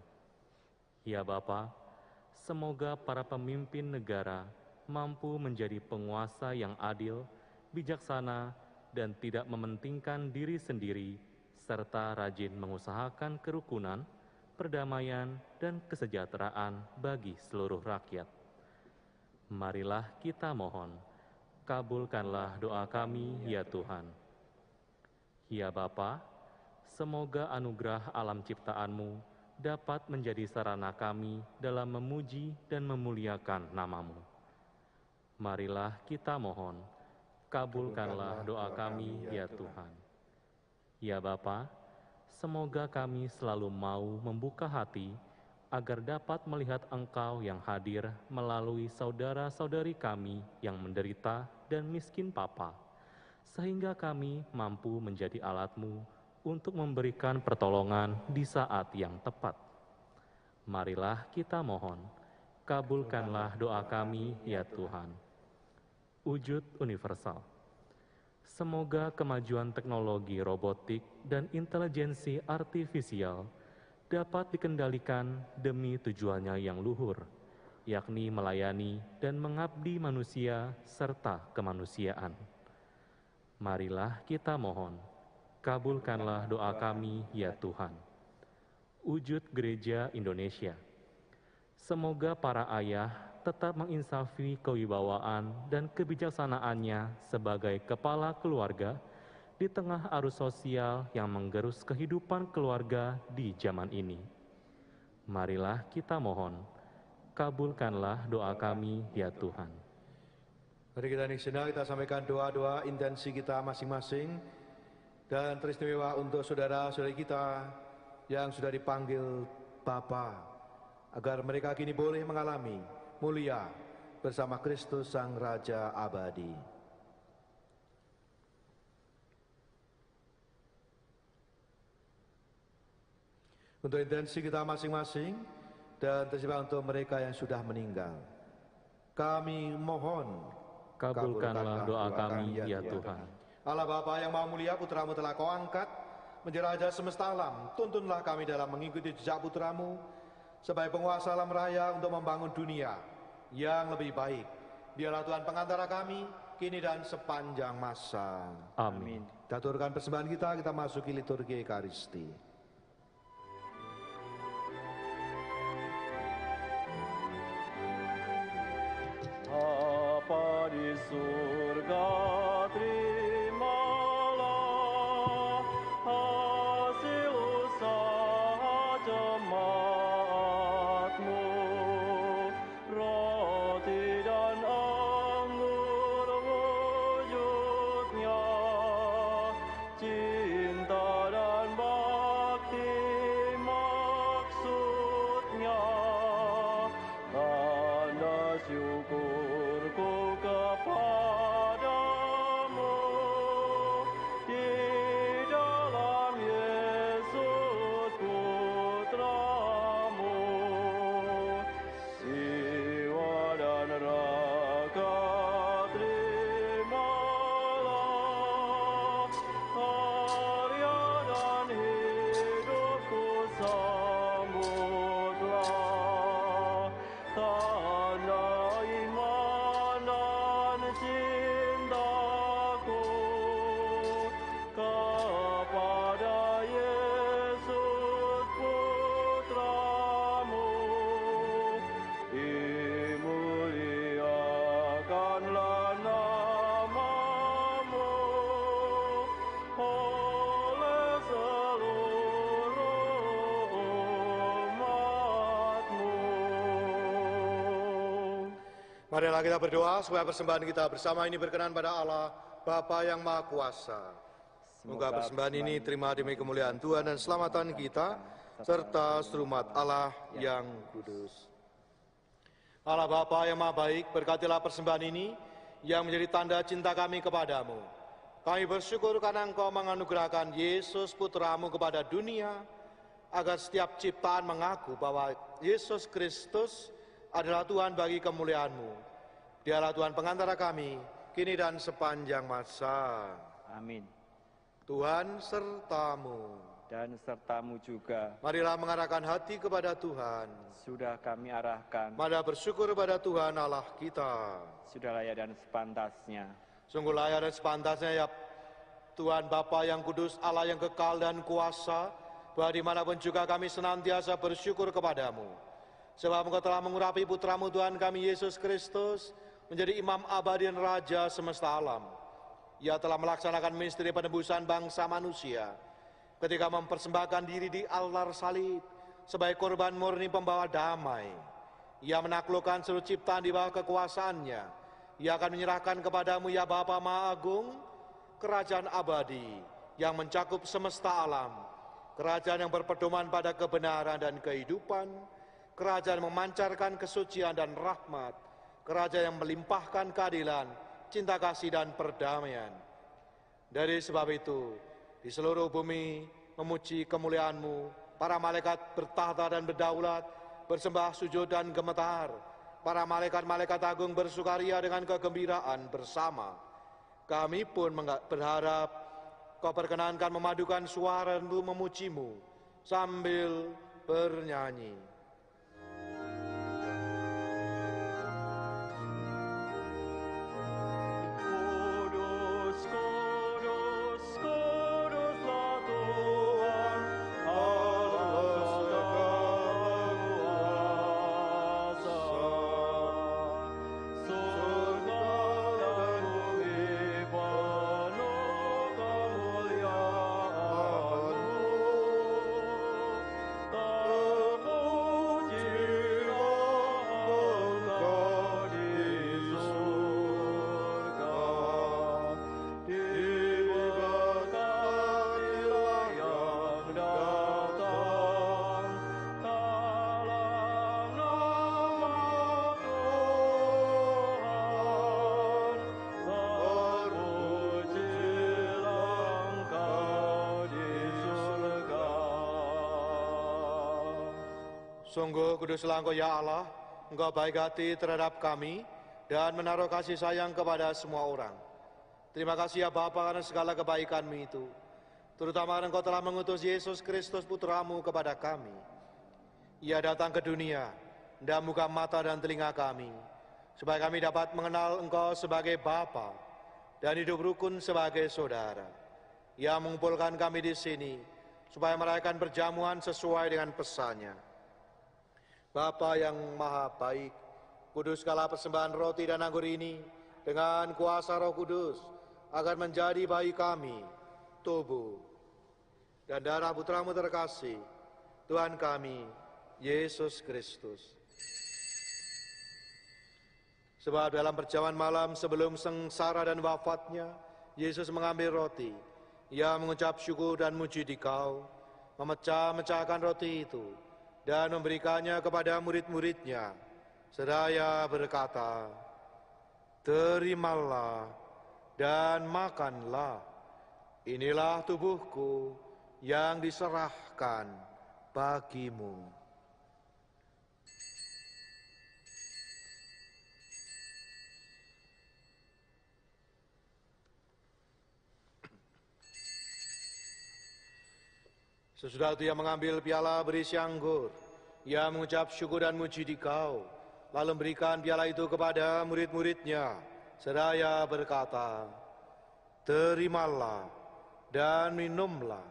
Ya Bapa, semoga para pemimpin negara mampu menjadi penguasa yang adil, bijaksana, dan tidak mementingkan diri sendiri, serta rajin mengusahakan kerukunan, perdamaian, dan kesejahteraan bagi seluruh rakyat. Marilah kita mohon, kabulkanlah doa kami ya Tuhan. Ya Bapa, semoga anugerah alam ciptaan-Mu dapat menjadi sarana kami dalam memuji dan memuliakan nama-Mu. Marilah kita mohon, kabulkanlah doa kami ya Tuhan. Ya Bapa, semoga kami selalu mau membuka hati agar dapat melihat Engkau yang hadir melalui saudara-saudari kami yang menderita dan miskin papa, sehingga kami mampu menjadi alat-Mu untuk memberikan pertolongan di saat yang tepat. Marilah kita mohon, kabulkanlah doa kami ya Tuhan. Wujud universal. Semoga kemajuan teknologi robotik dan intelijensi artifisial dapat dikendalikan demi tujuannya yang luhur, yakni melayani dan mengabdi manusia serta kemanusiaan. Marilah kita mohon, kabulkanlah doa kami ya Tuhan. Wujud Gereja Indonesia. Semoga para ayah tetap menginsafi kewibawaan dan kebijaksanaannya sebagai kepala keluarga di tengah arus sosial yang menggerus kehidupan keluarga di zaman ini. Marilah kita mohon, kabulkanlah doa kami ya Tuhan. Mari kita sejenak kita sampaikan doa-doa intensi kita masing-masing dan teristimewa untuk saudara-saudari kita yang sudah dipanggil Bapa, agar mereka kini boleh mengalami mulia bersama Kristus Sang Raja Abadi. Untuk intensi kita masing-masing dan teristimewa untuk mereka yang sudah meninggal, kami mohon, kabulkanlah doa kami ya Tuhan. Allah Bapa yang Maha Mulia, Putra-Mu telah Kau angkat menjadi Raja semesta alam. Tuntunlah kami dalam mengikuti jejak Putra-Mu sebagai penguasa alam raya untuk membangun dunia yang lebih baik. Biarlah Tuhan pengantara kami kini dan sepanjang masa. Amin. Kita aturkan persembahan kita masuki liturgi Ekaristi. Bapa di surga, terimalah hasil usaha jemaat-Mu. Roti dan anggur wujudnya, cinta dan bakti maksudnya. Tanda syukurku kepadamu di dalam Yesus Putra-Mu. Jiwa dan raga terimalah, karya dan hidupku sambutlah. Tanda iman dan cintaku kepada Yesus Putra-Mu. Dimuliakanlah nama-Mu oleh seluruh umat-Mu. Marilah kita berdoa supaya persembahan kita bersama ini berkenan pada Allah, Bapa yang Maha Kuasa. Semoga persembahan ini terima demi kemuliaan Tuhan dan keselamatan kita, serta seluruh umat Allah yang kudus. Allah Bapa yang Maha Baik, berkatilah persembahan ini yang menjadi tanda cinta kami kepadamu. Kami bersyukur karena Engkau menganugerahkan Yesus Putra-Mu kepada dunia, agar setiap ciptaan mengaku bahwa Yesus Kristus adalah Tuhan bagi kemuliaan-Mu. Dialah Tuhan pengantara kami, kini dan sepanjang masa. Amin. Tuhan sertamu. Dan sertamu juga. Marilah mengarahkan hati kepada Tuhan. Sudah kami arahkan. Marilah bersyukur kepada Tuhan Allah kita. Sudah layak dan sepantasnya. Sungguh layak dan sepantasnya ya Tuhan Bapa yang kudus, Allah yang kekal dan kuasa, bahwa dimanapun juga kami senantiasa bersyukur kepadamu. Sebab Engkau telah mengurapi putramu Tuhan kami Yesus Kristus, menjadi imam abadi dan raja semesta alam. Ia telah melaksanakan misteri penebusan bangsa manusia, ketika mempersembahkan diri di altar salib, sebagai korban murni pembawa damai. Ia menaklukkan seluruh ciptaan di bawah kekuasaannya. Ia akan menyerahkan kepadamu ya Bapa Maha Agung, kerajaan abadi yang mencakup semesta alam, kerajaan yang berpedoman pada kebenaran dan kehidupan, kerajaan yang memancarkan kesucian dan rahmat, kerajaan yang melimpahkan keadilan, cinta kasih dan perdamaian. Dari sebab itu, di seluruh bumi memuji kemuliaan-Mu, para malaikat bertahta dan berdaulat, bersembah sujud dan gemetar, para malaikat-malaikat agung bersukaria dengan kegembiraan bersama. Kami pun berharap Kau perkenankan memadukan suara untuk memuji-Mu sambil bernyanyi. Sungguh kuduslah Engkau ya Allah, Engkau baik hati terhadap kami dan menaruh kasih sayang kepada semua orang. Terima kasih ya Bapa karena segala kebaikan-Mu itu. Terutama karena Engkau telah mengutus Yesus Kristus Putra-Mu kepada kami. Ia datang ke dunia, dan buka mata dan telinga kami, supaya kami dapat mengenal Engkau sebagai Bapa dan hidup rukun sebagai saudara. Ia mengumpulkan kami di sini, supaya merayakan perjamuan sesuai dengan pesan-Nya. Bapa yang maha baik, kuduskanlah persembahan roti dan anggur ini dengan kuasa Roh Kudus, agar menjadi bagi kami tubuh dan darah Putra-Mu terkasih, Tuhan kami, Yesus Kristus. Sebab dalam perjamuan malam sebelum sengsara dan wafatnya, Yesus mengambil roti. Ia mengucap syukur dan muji di Kau, memecah-mecahkan roti itu, dan memberikannya kepada murid-muridnya, seraya berkata, "Terimalah dan makanlah, inilah tubuhku yang diserahkan bagimu." Sesudah itu ia mengambil piala berisi anggur. Ia mengucap syukur dan muji di Kau, lalu memberikan piala itu kepada murid-muridnya, seraya berkata, "Terimalah dan minumlah.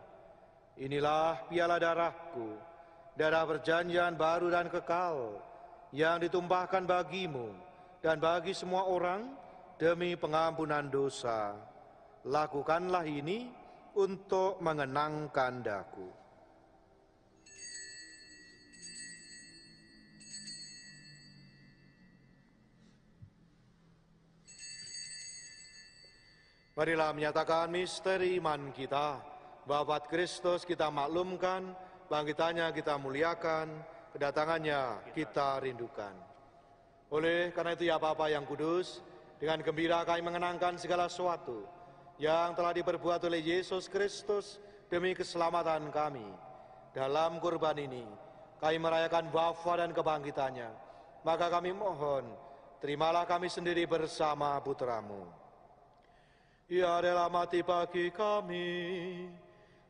Inilah piala darahku, darah perjanjian baru dan kekal, yang ditumpahkan bagimu dan bagi semua orang demi pengampunan dosa. Lakukanlah ini untuk mengenangkan daku." Marilah menyatakan misteri iman kita, bahwa Kristus kita maklumkan, bangkitannya kita muliakan, kedatangannya kita rindukan. Oleh karena itu ya Bapa yang kudus, dengan gembira kami mengenangkan segala sesuatu yang telah diperbuat oleh Yesus Kristus demi keselamatan kami. Dalam kurban ini, kami merayakan wafat dan kebangkitannya. Maka kami mohon, terimalah kami sendiri bersama putra-Mu. Ia rela mati bagi kami,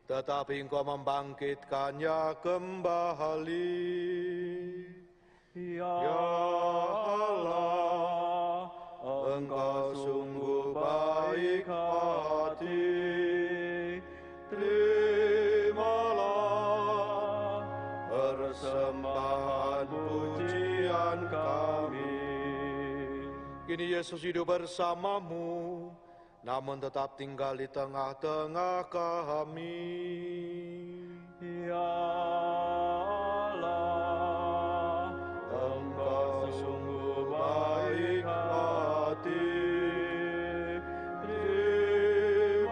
tetapi Engkau membangkitkannya kembali. Ya Allah, Engkau sungguh baik hati, terimalah persembahan pujian kami. Kini Yesus hidup bersama-Mu, namun tetap tinggal di tengah-tengah kami. Ya Allah, Engkau sungguh baik hati, terimalah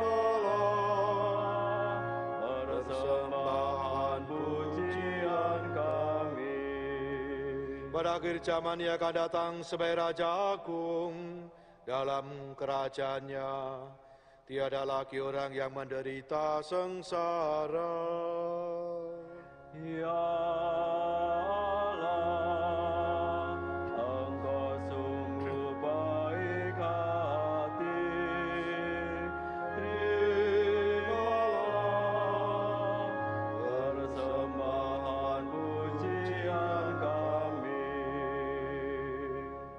persembahan pujian kami. Pada akhir zaman Ia akan datang sebagai Raja Agung. Dalam kerajaannya, tiada lagi orang yang menderita sengsara. Ya Allah, Engkau sungguh baik hati, terimalah persembahan pujian kami.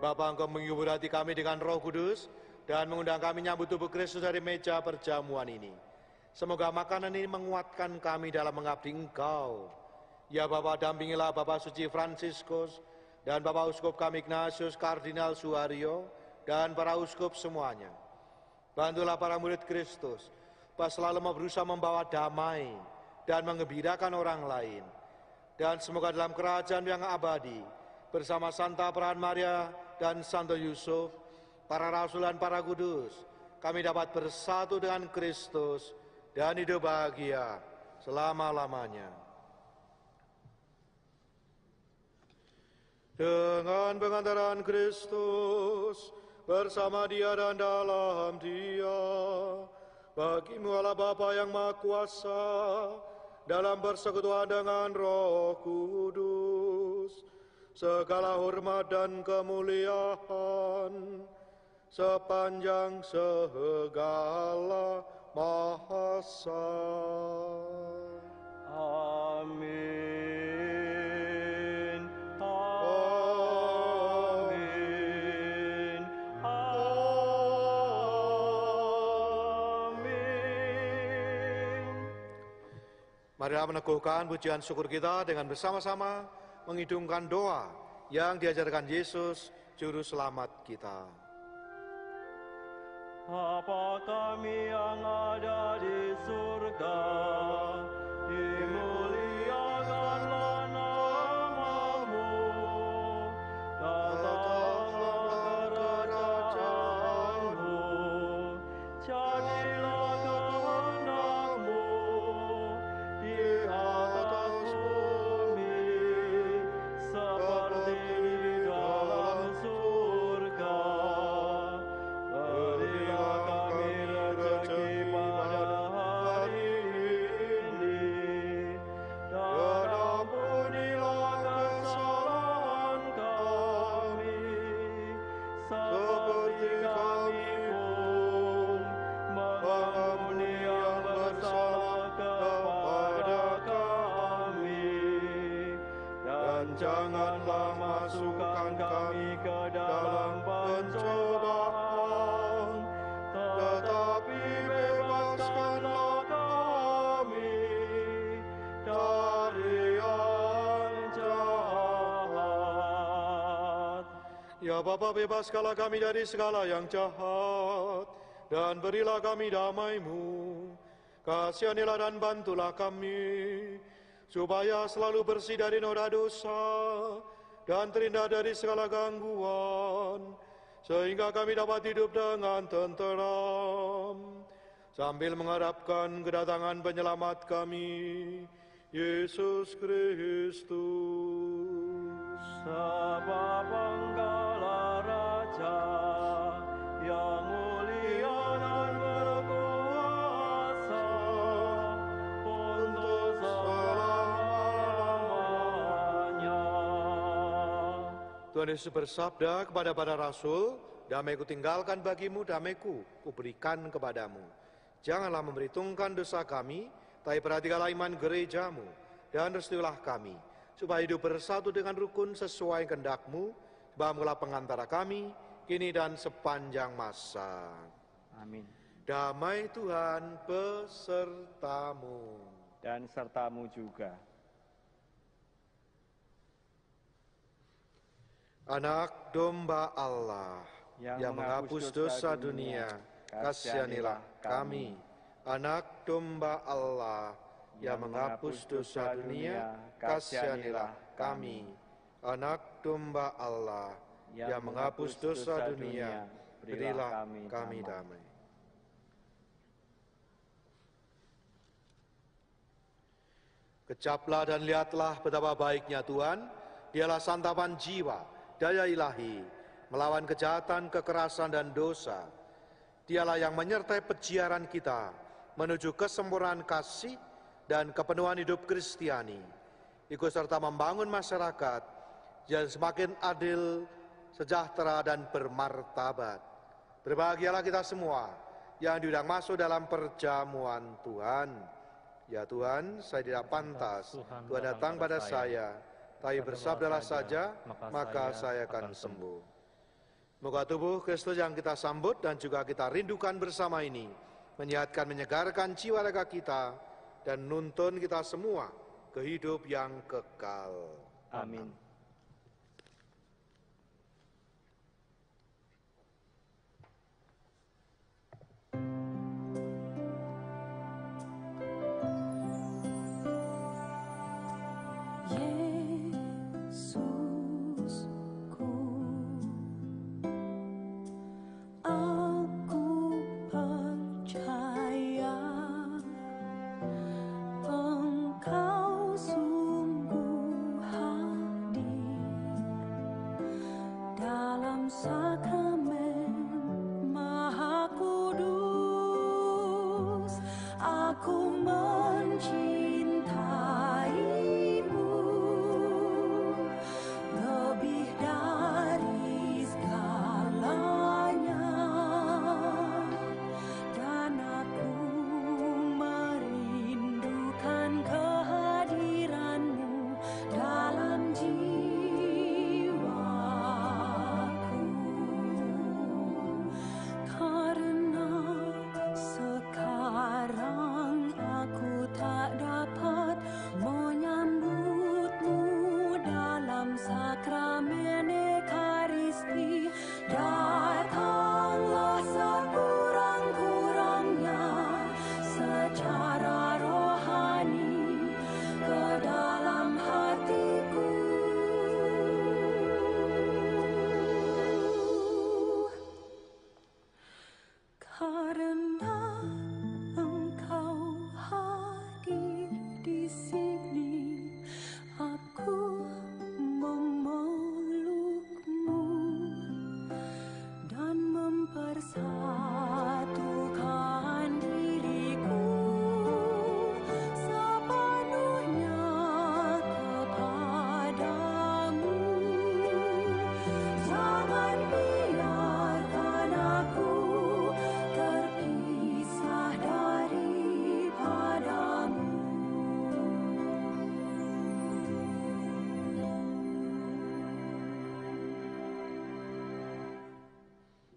Bapa, Engkau menghibur hati kami dengan Roh Kudus dan mengundang kami nyambut tubuh Kristus dari meja perjamuan ini. Semoga makanan ini menguatkan kami dalam mengabdi Engkau. Ya Bapa, dampingilah Bapak Suci Fransiskus dan Bapak Uskup kami Ignatius Kardinal Suharyo dan para uskup semuanya. Bantulah para murid Kristus, pas selalu berusaha membawa damai dan mengembirakan orang lain. Dan semoga dalam kerajaan yang abadi, bersama Santa Peran Maria dan Santo Yusuf, para rasul dan para kudus, kami dapat bersatu dengan Kristus dan hidup bahagia selama-lamanya. Dengan pengantaran Kristus, bersama Dia dan dalam Dia, bagi-Mu Allah Bapa yang Maha Kuasa, dalam persekutuan dengan Roh Kudus, segala hormat dan kemuliaan sepanjang segala masa. Amin. Amin. Amin. Marilah meneguhkan pujian syukur kita dengan bersama-sama mengidungkan doa yang diajarkan Yesus, Juru Selamat kita. Bapa kami yang ada di surga, dimuliakanlah nama-Mu, datanglah kerajaan-Mu, jadilah kehendak-Mu di atas bumi seperti di dalam surga. Berilah kami rezeki pada hari ini, dan ampunilah kesalahan kami, seperti kami pun mengampuni yang bersalah kepada kami. Dan janganlah masukkan kami ke dalam pencobaan, tetapi bebaskanlah kami dari yang jahat. Ya Bapa, bebaskanlah kami dari segala yang jahat, dan berilah kami damai-Mu. Kasihanilah dan bantulah kami, supaya selalu bersih dari noda dosa, dan terhindar dari segala gangguan, sehingga kami dapat hidup dengan tenteram, sambil mengharapkan kedatangan penyelamat kami, Yesus Kristus. Sebab Engkaulah Raja yang mulia dan berkuasa untuk selama-lamanya. Tuhan Yesus bersabda kepada para rasul, damai kutinggalkan bagimu, damai-Ku kuberikan kepadamu. Janganlah memperhitungkan dosa kami, tapi perhatikanlah iman gerejamu, dan restuilah kami, supaya hidup bersatu dengan rukun sesuai kehendak-Mu, sebab pengantara kami, kini dan sepanjang masa. Amin. Damai Tuhan besertamu. Dan sertamu juga. Anak domba Allah yang menghapus dosa dunia, kasihanilah kami. Anak domba Allah yang menghapus dosa dunia, kasihanilah kami. Anak domba Allah yang menghapus dosa dunia, berilah kami damai. Kecaplah dan lihatlah betapa baiknya Tuhan, Dialah santapan jiwa, daya ilahi, melawan kejahatan, kekerasan, dan dosa. Dialah yang menyertai peziaran kita menuju kesempurnaan kasih dan kepenuhan hidup Kristiani. Ikut serta membangun masyarakat yang semakin adil, sejahtera, dan bermartabat. Berbahagialah kita semua yang diundang masuk dalam perjamuan Tuhan. Ya Tuhan, saya tidak pantas Tuhan datang pada saya, tapi bersabdalah saja, maka saya akan sembuh. Moga tubuh Kristus yang kita sambut dan juga kita rindukan bersama ini, menyehatkan, menyegarkan jiwa raga kita, dan nuntun kita semua ke hidup yang kekal. Amin.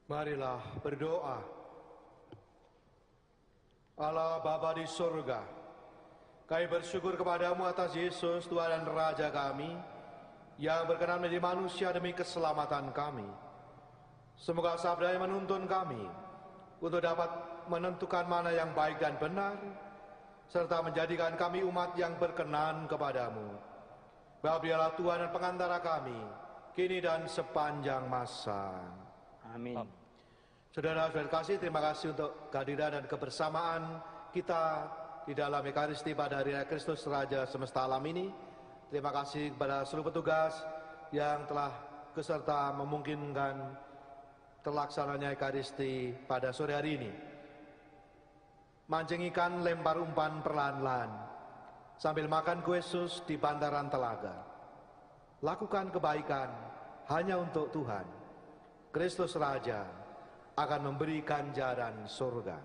Marilah berdoa. Allah Bapa di surga, kami bersyukur kepadamu atas Yesus Tuhan dan Raja kami, yang berkenan menjadi manusia demi keselamatan kami. Semoga sabdanya menuntun kami untuk dapat menentukan mana yang baik dan benar, serta menjadikan kami umat yang berkenan kepadamu. Bapa dialah Tuhan dan pengantara kami, kini dan sepanjang masa. Amin. Saudara-saudara kasih, terima kasih untuk kehadiran dan kebersamaan kita di dalam Ekaristi pada hari Raya Kristus Raja semesta alam ini. Terima kasih kepada seluruh petugas yang telah beserta memungkinkan terlaksananya Ekaristi pada sore hari ini. Mancing ikan, lempar umpan perlahan-lahan, sambil makan kue sus di bantaran telaga. Lakukan kebaikan, hanya untuk Tuhan, Kristus Raja, akan memberi ganjaran surga.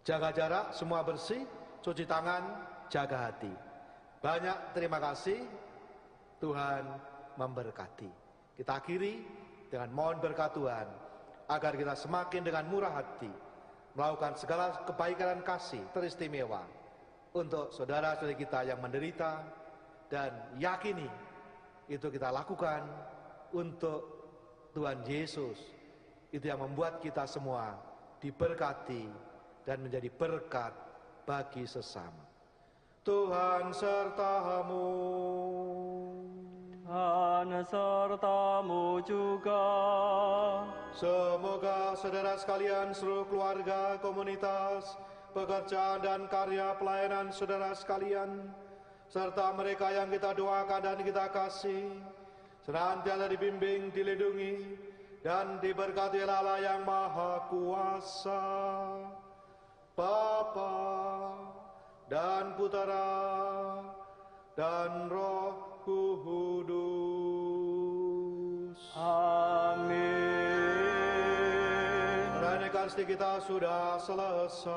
Jaga jarak, semua bersih, cuci tangan, jaga hati. Banyak terima kasih, Tuhan memberkati. Kita akhiri dengan mohon berkat Tuhan, agar kita semakin dengan murah hati, melakukan segala kebaikan dan kasih teristimewa untuk saudara-saudari kita yang menderita, dan yakini itu kita lakukan untuk Tuhan Yesus. Itu yang membuat kita semua diberkati dan menjadi berkat bagi sesama. Tuhan sertamu. Dan sertamu juga. Semoga saudara sekalian, seluruh keluarga, komunitas, pekerjaan dan karya pelayanan saudara sekalian, serta mereka yang kita doakan dan kita kasih, senantiasa dibimbing, dilindungi, dan diberkati Allah yang Maha Kuasa, Bapa dan Putera dan Roh Kudus. Amin. Perayaan Ekaristi kita sudah selesai.